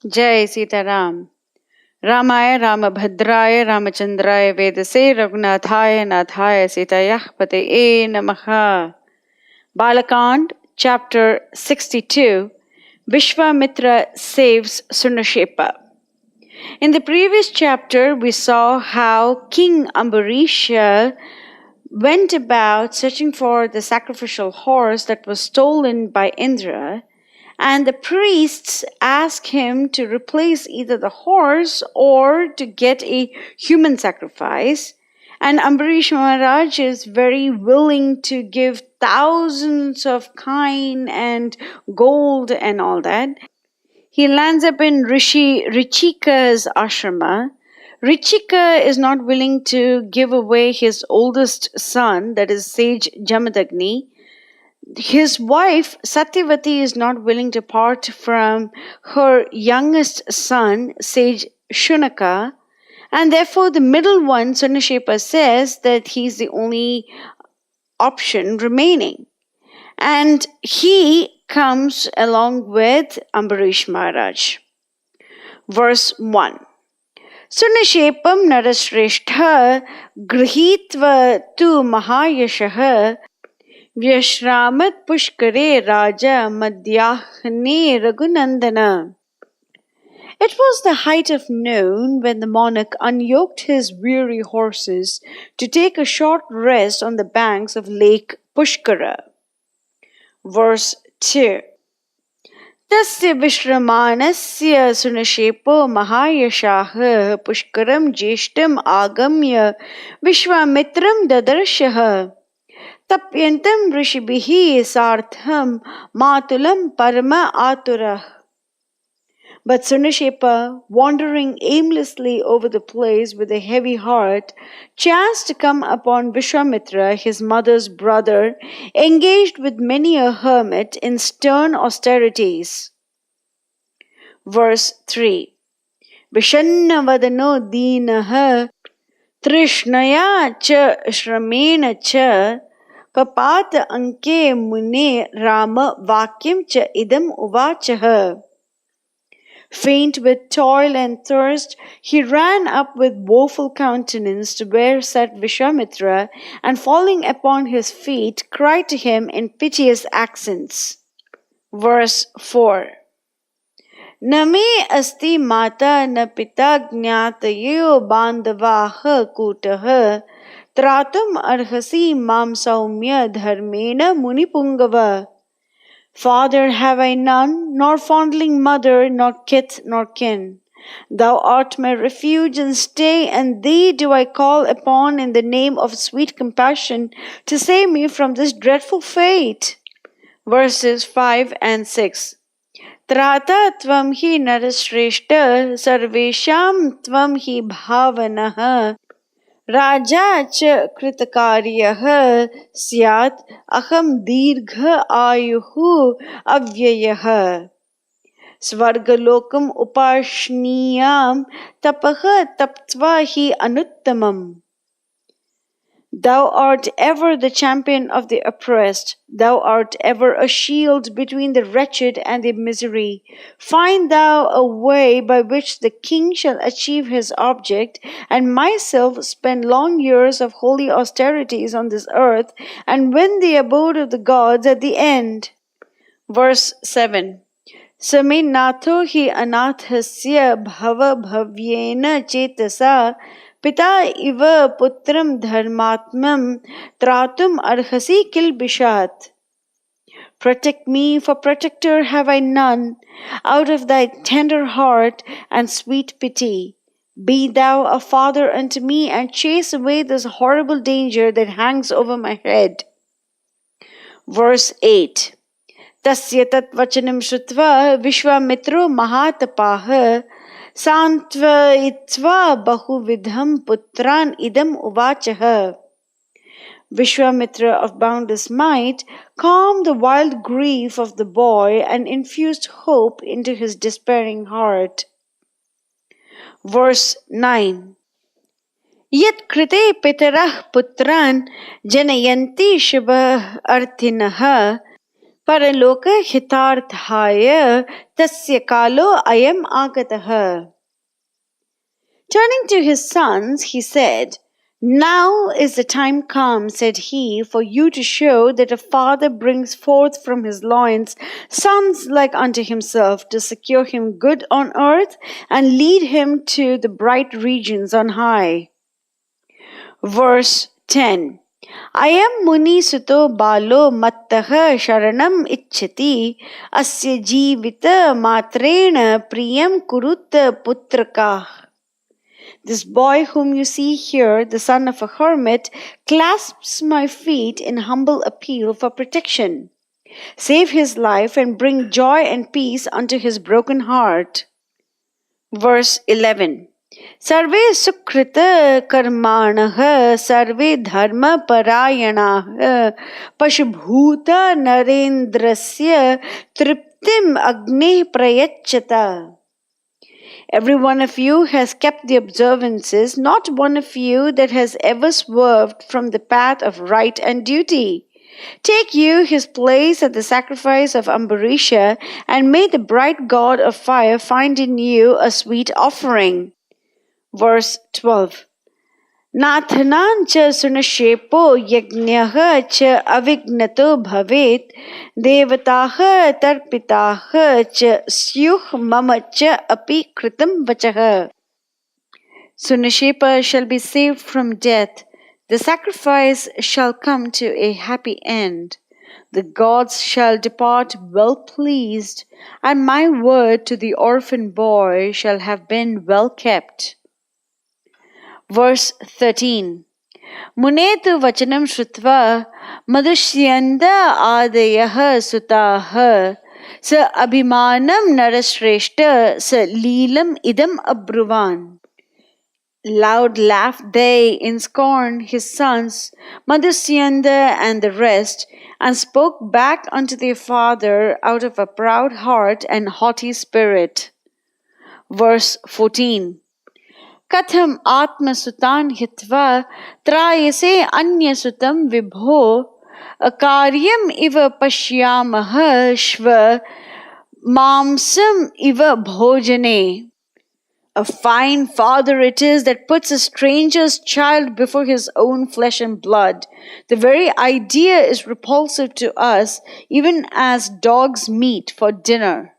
Jai Sitaram. Ramaya Ramabhadraya Ramachandraya Vedase Raghunathaya Nathaya Sitayah Pateye Namaha. Balakand, chapter 62. Visvamitra saves Sunhashepa. In the previous chapter, we saw how King Ambarisha went about searching for the sacrificial horse that was stolen by Indra, and the priests asked him to replace either the horse or to get a human sacrifice. And Ambarish Maharaj is very willing to give thousands of kine and gold and all that. He lands up in Rishi Richika's ashrama. Richika is not willing to give away his oldest son, that is sage Jamadagni. His wife Satyavati is not willing to part from her youngest son, sage Shunaka, and therefore the middle one, Sunhashepa, says that he's the only option remaining. And he comes along with Ambarish Maharaj. Verse 1. Sunhashepam narasreshtha grihitva tu mahayashah Vyashramat Pushkare Raja Madhyahne Raghunandana. It was the height of noon when the monarch unyoked his weary horses to take a short rest on the banks of Lake Pushkara. Verse 2. Tasya Vishramanasya Sunhashepo Mahayashah Pushkaram Jeshtam Agamya Visvamitram Dadarshah Tapyantam Rishibihi Sartham Matulam Parama Aturah. But Sunhashepa, wandering aimlessly over the place with a heavy heart, chanced to come upon Visvamitra, his mother's brother, engaged with many a hermit in stern austerities. Verse 3. Vishanna vadano dinaha trishnaya cha shramena cha Papat anke mune Rama vakyam cha idam uvachah. Faint with toil and thirst, he ran up with woeful countenance to where sat Visvamitra, and falling upon his feet, cried to him in piteous accents. Verse 4. Na me asti mata na pita jnatayo bandavaha kutaha Tratum arhasi mam saumya dharmena munipungava. Father have I none, nor fondling mother, nor kith nor kin. Thou art my refuge and stay, and thee do I call upon in the name of sweet compassion to save me from this dreadful fate. Verses 5 and 6. Trata tvam hi narashreshta sarvesham tvam hi bhavanaha Raja cha kritakaryaha syat aham dirgha ayuhu avyayah Svargalokam upashniyam tapaha taptva hi anuttamam. Thou art ever the champion of the oppressed. Thou art ever a shield between the wretched and the misery. Find thou a way by which the king shall achieve his object, and myself spend long years of holy austerities on this earth, and win the abode of the gods at the end. Verse 7. Same natho hi anathasya bhava bhavyena chetasa Pita iva putram dharmatmam tratum arhasi kilbishat. Protect me, for protector have I none, out of thy tender heart and sweet pity. Be thou a father unto me, and chase away this horrible danger that hangs over my head. Verse 8. Tasya tat vachanam shrutva Visvamitro mahatapah Santva itva bahuvidham putran idam uvachah. Visvamitra of boundless might calmed the wild grief of the boy and infused hope into his despairing heart. Verse 9. Yat krite pitarah putran janayanti shubha arthinaha Paraloka hitarthaya tasya kalo ayam agataha. Turning to his sons, he said, "Now is the time come," said he, "for you to show that a father brings forth from his loins sons like unto himself, to secure him good on earth and lead him to the bright regions on high." Verse 10. Ayam muni suto balo mattaha sharanam ichchati asya jivita matrena priyam kurutta putrakah. This boy whom you see here, the son of a hermit, clasps my feet in humble appeal for protection. Save his life and bring joy and peace unto his broken heart. Verse 11. Sarve sukrita karmanah sarve dharma parayanah pashubhuta narendrasya triptim agne prayachata. Every one of you has kept the observances, not one of you that has ever swerved from the path of right and duty. Take you his place at the sacrifice of Ambarisha, and may the bright god of fire find in you a sweet offering. Verse 12. Nathanan cha Sunhashepo yajnaha cha avignato bhavet devataha tarpitaha cha syuh mama cha api kritam vachaha. Sunhashepa shall be saved from death. The sacrifice shall come to a happy end. The gods shall depart well pleased, and my word to the orphan boy shall have been well kept. Verse 13. Munetu vachanam shrutva Madhusyanda adayaha sutaha sa abhimanam narashreshta sa leelam idam abruvan. Loud laughed they in scorn, his sons, Madhusyanda and the rest, and spoke back unto their father out of a proud heart and haughty spirit. Verse 14. Katham atma sutan hitva trayase anya sutam vibho akaryam iva pashyamaha shva mamsam iva bhojane. A fine father it is that puts a stranger's child before his own flesh and blood. The very idea is repulsive to us, even as dogs' meat for dinner.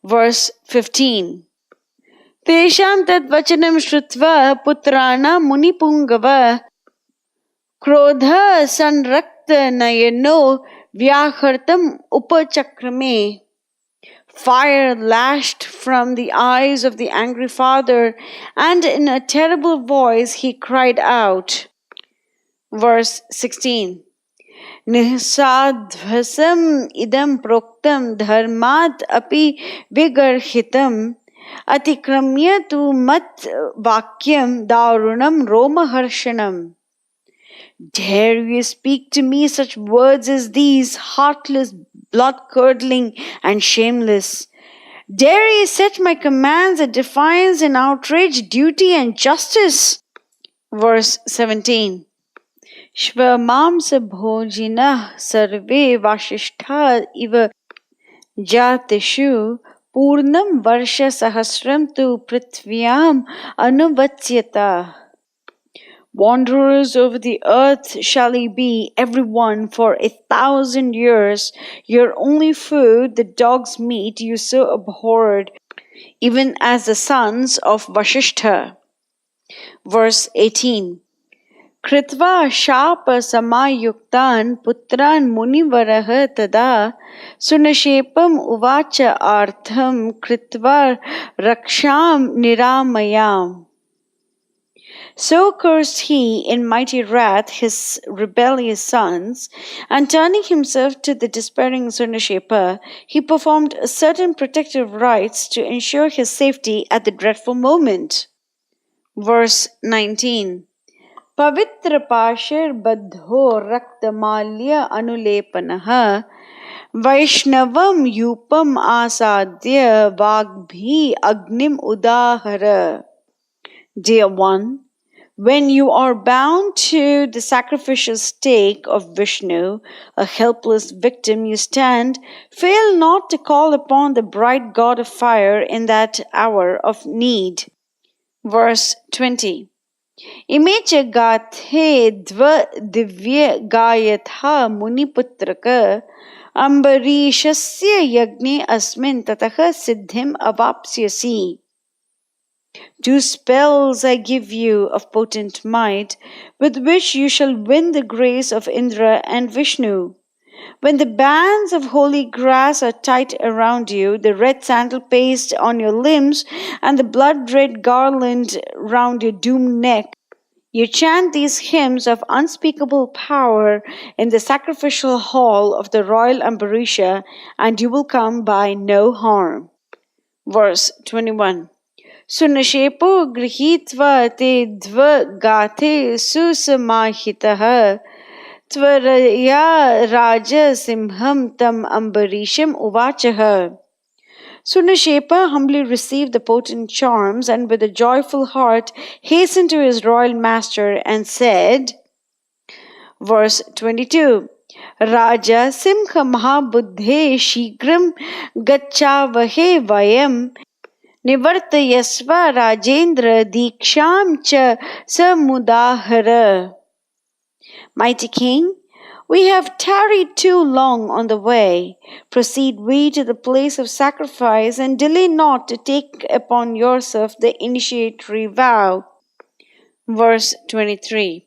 Verse 15. Tesham tad vachanam shrutva putrana munipungava krodha sanrakta nayano vyakhartam upachakrame. Fire lashed from the eyes of the angry father, and in a terrible voice he cried out. Verse 16. Nihsadvasam idam proktam dharmat api vigarhitam atikramya tu mat vakyam darunam romaharshanam. Dare you speak to me such words as these, heartless, blood-curdling, and shameless? Dare you set my commands at defiance and outrage duty and justice? Verse 17. Shvamamsa bhojinah sarve vashishtha iva jatishu purnam varsha sahasram tu prithvyam anuvatyata. Wanderers over the earth shall ye be, every one for 1,000 years. Your only food, the dog's meat, you so abhorred, even as the sons of Vashishtha. Verse 18. Kritva shapa samayuktan putran munivaraha tada Sunhashepam uvacha artham kritva raksham niramayam. So cursed he in mighty wrath his rebellious sons, and turning himself to the despairing Sunhashepa, he performed certain protective rites to ensure his safety at the dreadful moment. Verse 19. Pavitra pashir badho raktamalya anulepanaha Vaishnavam yupam asadya vagbhi agnim udahara. Dear one, When you are bound to the sacrificial stake of Vishnu, a helpless victim you stand, fail not to call upon the bright god of fire in that hour of need. Verse 20. Ime cha gathe dva divya gayatha muniputraka ambarishasya yagne asmin tataha siddhim avapsyasi. 2 spells I give you of potent might, with which you shall win the grace of Indra and Vishnu. When the bands of holy grass are tight around you, the red sandal paste on your limbs, and the blood-red garland round your doomed neck, you chant these hymns of unspeakable power in the sacrificial hall of the royal Ambarisha, and you will come by no harm. Verse 21. Sunhashepo grihitva te dva gathe susamahitaha tvaraya raja simham tam ambarisham uvachaha. Sunhashepa humbly received the potent charms and with a joyful heart hastened to his royal master and said, verse 22, Raja simha mahabuddhe shigram gacchavahe vayam nivartayasva rajendra diksham cha samudahara. Mighty king, we have tarried too long on the way. Proceed we to the place of sacrifice and delay not to take upon yourself the initiatory vow. Verse 23.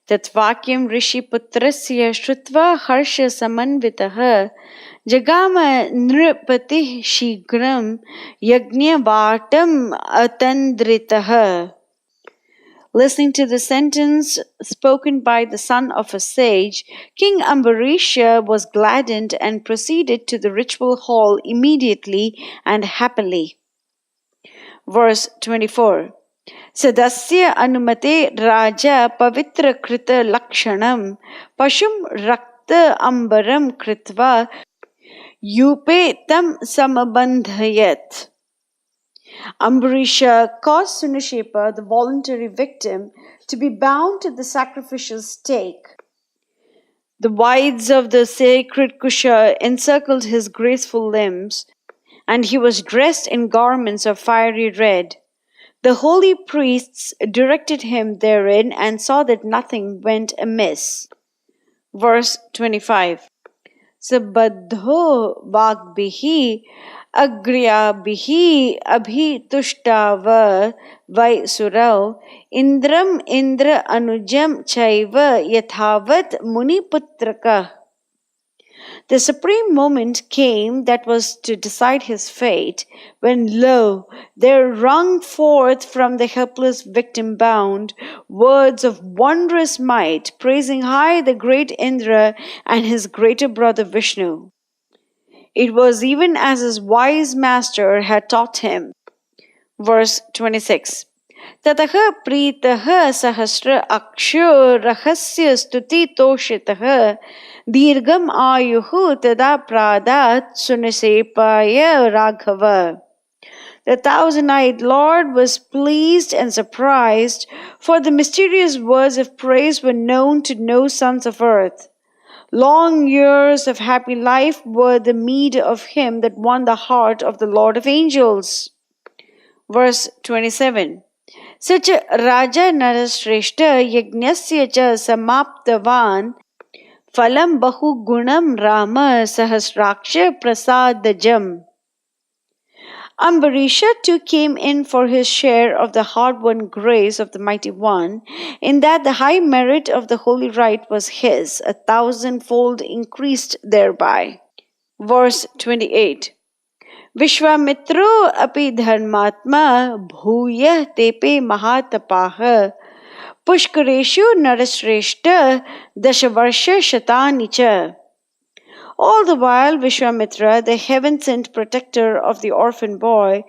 Tatvakyam rishi putrasya shrutva harsha samanvitaha jagama nripati shigram yagnya vatam atandritaha. Listening to the sentence spoken by the son of a sage, King Ambarisha was gladdened and proceeded to the ritual hall immediately and happily. Verse 24. Sadasya anumate raja pavitra krita lakshanam pashum rakta ambaram kritva yupe tam samabandhayat. Ambarisha caused Sunhashepa, the voluntary victim, to be bound to the sacrificial stake. The wides of the sacred kusha encircled his graceful limbs, and he was dressed in garments of fiery red. The holy priests directed him therein and saw that nothing went amiss. Verse 25. Sabadho vagbhihi agryabihi abhitushtava vaisurau indram indra anujam chaiva yathavat muniputraka. The supreme moment came that was to decide his fate, when lo, there rung forth from the helpless victim bound words of wondrous might, praising high the great Indra and his greater brother Vishnu. It was even as his wise master had taught him. Verse 26. Tataha pritaha sahasra aksho rahasya stuti toshitaha dirgam ayuhu tada pradat Sunhasepaya raghava. The thousand-eyed Lord was pleased and surprised, for the mysterious words of praise were known to no sons of earth. Long years of happy life were the meed of him that won the heart of the Lord of angels. Verse 27. Sacha Raja Narashreshta Yagnasya cha samaptavan phalam bahu gunam Rama sahasraksha prasadajam. Ambarisha too came in for his share of the hard-won grace of the Mighty One, in that the high merit of the holy rite was his, 1,000-fold increased thereby. Verse 28. Visvamitra api dharmatma bhuyah tepe mahatapaha pushkareshu narasreshta dashavarsha shatani cha. All the while Visvamitra, the heaven-sent protector of the orphan boy,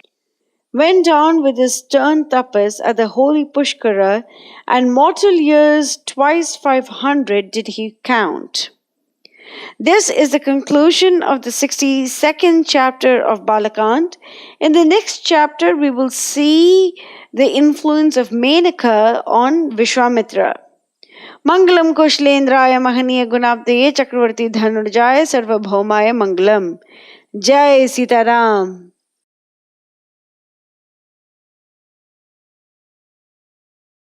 went on with his stern tapas at the holy Pushkara, and mortal years twice 500 did he count. This is the conclusion of the 62nd chapter of Balakand. In the next chapter, we will see the influence of Menaka on Visvamitra. Mangalam Kushlendraya Mahaniya Gunaptaye Chakravarti Dhanurjaya Sarvabhaumaya Mangalam. Jai Sitaram.